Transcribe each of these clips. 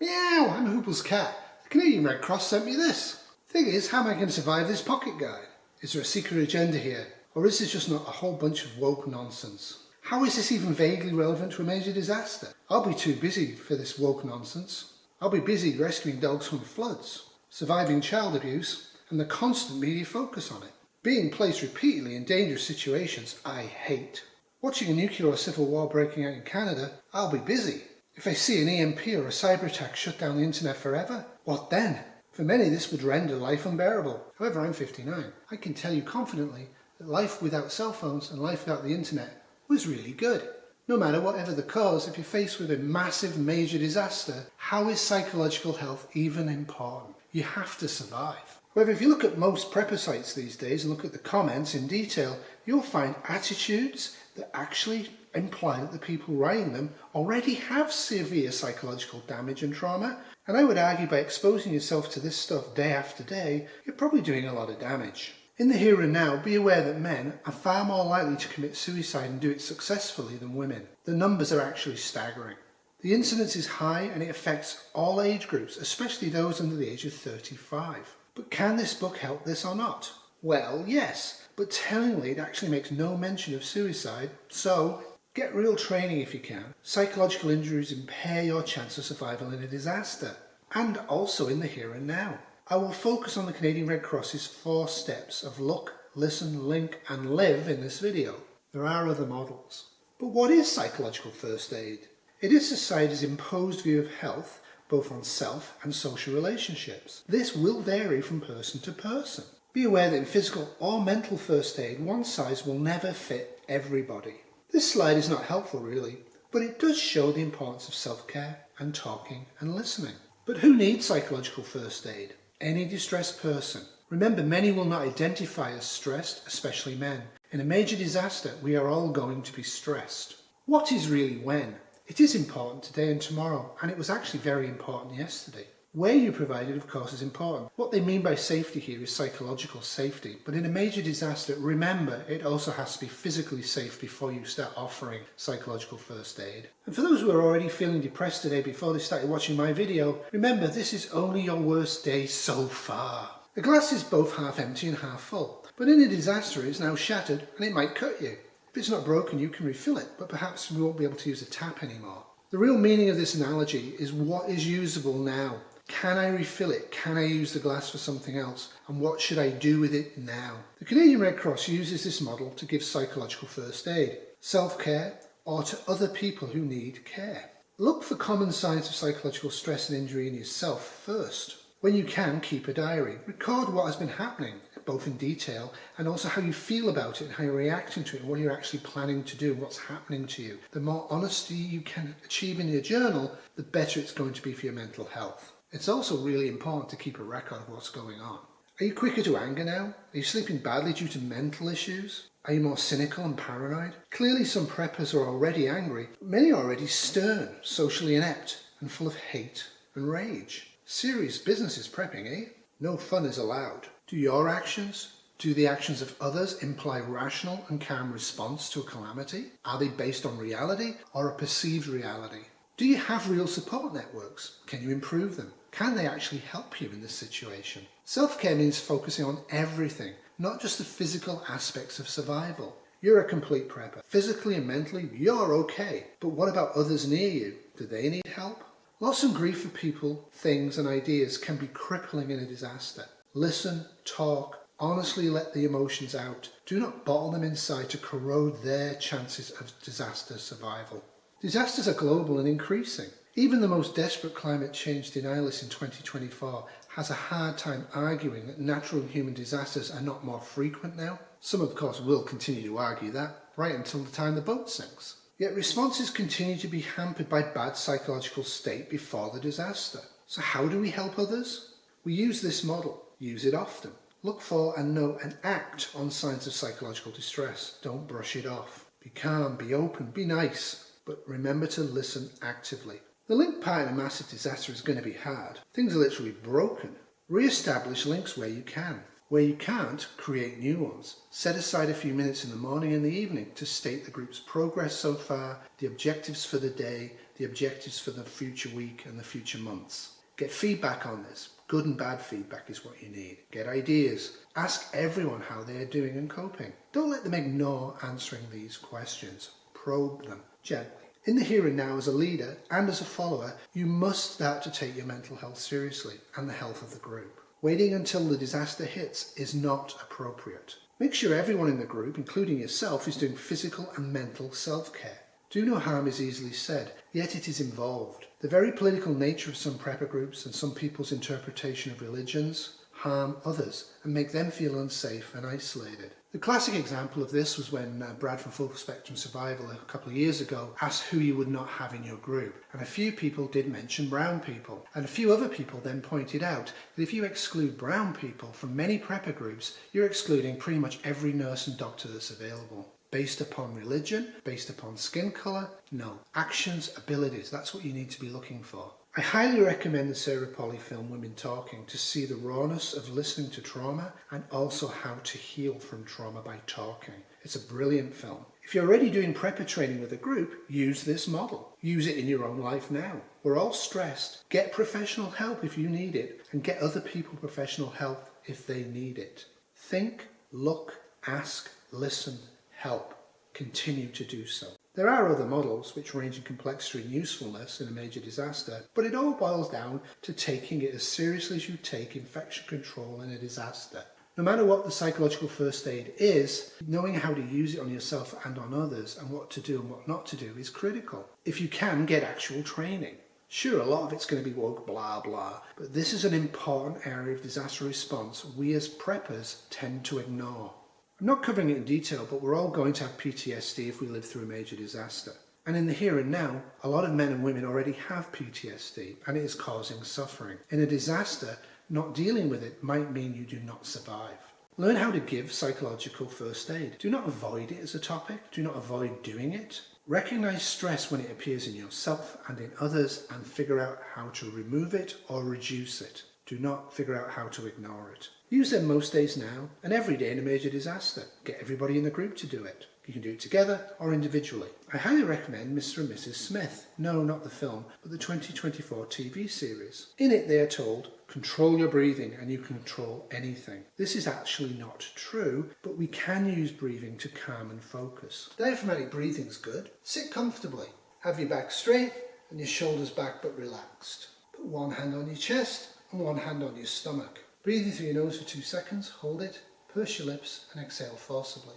Meow, I'm Huples cat. The Canadian Red Cross sent me this. Thing is, how am I going to survive this pocket guide? Is there a secret agenda here? Or is this just not a whole bunch of woke nonsense? How is this even vaguely relevant to a major disaster? I'll be too busy for this woke nonsense. I'll be busy rescuing dogs from floods, surviving child abuse, and the constant media focus on it. Being placed repeatedly in dangerous situations, I hate. Watching a nuclear or civil war breaking out in Canada, I'll be busy. If I see an EMP or a cyber attack shut down the internet forever, what then? For many this would render life unbearable. However, I'm 59. I can tell you confidently that life without cell phones and life without the internet was really good. No matter whatever the cause, if you're faced with a massive major disaster, how is psychological health even important? You have to survive. However, if you look at most prepper sites these days and look at the comments in detail, you'll find attitudes that actually imply that the people writing them already have severe psychological damage and trauma. And I would argue by exposing yourself to this stuff day after day, you're probably doing a lot of damage. In the here and now, be aware that men are far more likely to commit suicide and do it successfully than women. The numbers are actually staggering. The incidence is high and it affects all age groups, especially those under the age of 35. But can this book help this or not? Well, yes, but tellingly it actually makes no mention of suicide, so get real training if you can. Psychological injuries impair your chance of survival in a disaster, and also in the here and now. I will focus on the Canadian Red Cross's 4 steps of look, listen, link and live in this video. There are other models. But what is psychological first aid? It is society's imposed view of health, both on self and social relationships. This will vary from person to person. Be aware that in physical or mental first aid, one size will never fit everybody. This slide is not helpful really, but it does show the importance of self-care and talking and listening. But who needs psychological first aid? Any distressed person. Remember, many will not identify as stressed, especially men. In a major disaster, we are all going to be stressed. What is really when? It is important today and tomorrow, and it was actually very important yesterday. Where you provided, of course, is important. What they mean by safety here is psychological safety, but in a major disaster, remember, it also has to be physically safe before you start offering psychological first aid. And for those who are already feeling depressed today before they started watching my video, remember, this is only your worst day so far. The glass is both half empty and half full, but in a disaster it is now shattered and it might cut you. If it's not broken, you can refill it, but perhaps we won't be able to use a tap anymore. The real meaning of this analogy is what is usable now. Can I refill it? Can I use the glass for something else? And what should I do with it now? The Canadian Red Cross uses this model to give psychological first aid, self-care, or to other people who need care. Look for common signs of psychological stress and injury in yourself first. When you can, keep a diary. Record what has been happening, both in detail and also how you feel about it and how you're reacting to it and what you're actually planning to do and what's happening to you. The more honesty you can achieve in your journal, the better it's going to be for your mental health. It's also really important to keep a record of what's going on. Are you quicker to anger now? Are you sleeping badly due to mental issues? Are you more cynical and paranoid? Clearly some preppers are already angry, but many are already stern, socially inept, and full of hate and rage. Serious business is prepping, eh? No fun is allowed. Do your actions, do the actions of others imply rational and calm response to a calamity? Are they based on reality or a perceived reality? Do you have real support networks? Can you improve them? Can they actually help you in this situation? Self-care means focusing on everything, not just the physical aspects of survival. You're a complete prepper. Physically and mentally, you're okay. But what about others near you? Do they need help? Loss and grief for people, things and ideas can be crippling in a disaster. Listen, talk, honestly let the emotions out. Do not bottle them inside to corrode their chances of disaster survival. Disasters are global and increasing. Even the most desperate climate change denialist in 2024 has a hard time arguing that natural and human disasters are not more frequent now. Some, of course, will continue to argue that, right until the time the boat sinks. Yet responses continue to be hampered by bad psychological state before the disaster. So how do we help others? We use this model. Use it often. Look for and know and act on signs of psychological distress. Don't brush it off. Be calm, be open, be nice. But remember to listen actively. The link part in a massive disaster is going to be hard. Things are literally broken. Re-establish links where you can. Where you can't, create new ones. Set aside a few minutes in the morning and the evening to state the group's progress so far, the objectives for the day, the objectives for the future week and the future months. Get feedback on this. Good and bad feedback is what you need. Get ideas. Ask everyone how they're doing and coping. Don't let them ignore answering these questions. Probe them gently. In the here and now, as a leader and as a follower, you must start to take your mental health seriously and the health of the group. Waiting until the disaster hits is not appropriate. Make sure everyone in the group, including yourself, is doing physical and mental self-care. Do no harm is easily said, yet it is involved. The very political nature of some prepper groups and some people's interpretation of religions harm others and make them feel unsafe and isolated. The classic example of this was when Brad from Full Spectrum Survival a couple of years ago asked who you would not have in your group, and a few people did mention brown people, and a few other people then pointed out that if you exclude brown people from many prepper groups, you're excluding pretty much every nurse and doctor that's available. Based upon religion, based upon skin colour? No. Actions, abilities, that's what you need to be looking for. I highly recommend the Sarah Polley film Women Talking to see the rawness of listening to trauma and also how to heal from trauma by talking. It's a brilliant film. If you're already doing prepper training with a group, use this model. Use it in your own life now. We're all stressed. Get professional help if you need it, and get other people professional help if they need it. Think, look, ask, listen, help. Continue to do so. There are other models which range in complexity and usefulness in a major disaster, but it all boils down to taking it as seriously as you take infection control in a disaster. No matter what the psychological first aid is, knowing how to use it on yourself and on others and what to do and what not to do is critical. If you can, get actual training. Sure, a lot of it's going to be woke blah blah, but this is an important area of disaster response we as preppers tend to ignore. I'm not covering it in detail, but we're all going to have PTSD if we live through a major disaster. And in the here and now, a lot of men and women already have PTSD, and it is causing suffering. In a disaster, not dealing with it might mean you do not survive. Learn how to give psychological first aid. Do not avoid it as a topic. Do not avoid doing it. Recognize stress when it appears in yourself and in others, and figure out how to remove it or reduce it. Do not figure out how to ignore it. Use them most days now and every day in a major disaster. Get everybody in the group to do it. You can do it together or individually. I highly recommend Mr. and Mrs. Smith. No, not the film, but the 2024 TV series. In it they are told, control your breathing and you can control anything. This is actually not true, but we can use breathing to calm and focus. Diaphragmatic breathing is good. Sit comfortably. Have your back straight and your shoulders back but relaxed. Put one hand on your chest and one hand on your stomach. Breathe in through your nose for 2 seconds, hold it, purse your lips and exhale forcibly.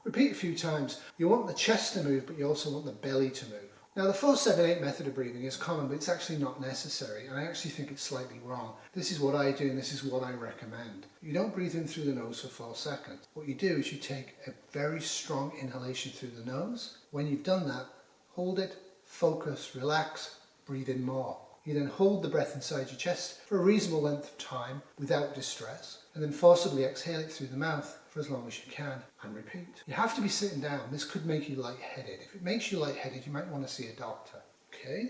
Repeat a few times. You want the chest to move, but you also want the belly to move. Now the 4-7-8 method of breathing is common, but it's actually not necessary, and I actually think it's slightly wrong. This is what I do and this is what I recommend. You don't breathe in through the nose for 4 seconds. What you do is you take a very strong inhalation through the nose. When you've done that, hold it, focus, relax, breathe in more. You then hold the breath inside your chest for a reasonable length of time without distress, and then forcibly exhale it through the mouth for as long as you can, and repeat. You have to be sitting down. This could make you lightheaded. If it makes you lightheaded, you might want to see a doctor. Okay?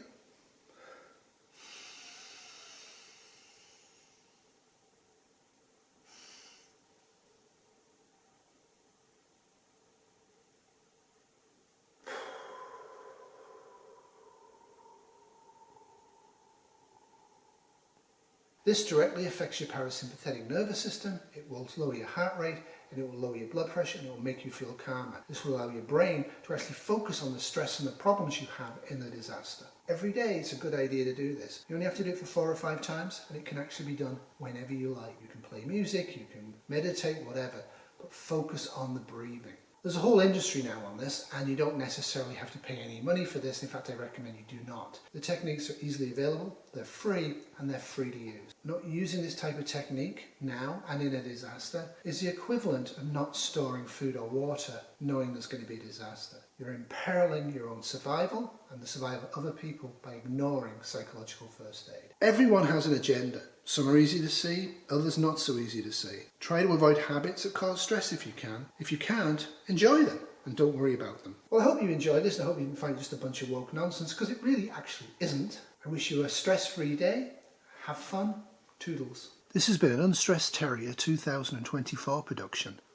This directly affects your parasympathetic nervous system. It will lower your heart rate and it will lower your blood pressure and it will make you feel calmer. This will allow your brain to actually focus on the stress and the problems you have in the disaster. Every day it's a good idea to do this. You only have to do it for 4 or 5 times and it can actually be done whenever you like. You can play music, you can meditate, whatever, but focus on the breathing. There's a whole industry now on this, and you don't necessarily have to pay any money for this. In fact, I recommend you do not. The techniques are easily available, they're free, and they're free to use. Not using this type of technique now and in a disaster is the equivalent of not storing food or water knowing there's going to be a disaster. You're imperiling your own survival and the survival of other people by ignoring psychological first aid. Everyone has an agenda. Some are easy to see, others not so easy to see. Try to avoid habits that cause stress if you can. If you can't, enjoy them. and don't worry about them. Well, I hope you enjoyed this, and I hope you didn't find just a bunch of woke nonsense, because it really actually isn't. I wish you a stress-free day. Have fun. Toodles. This has been an Unstressed Terrier 2024 production.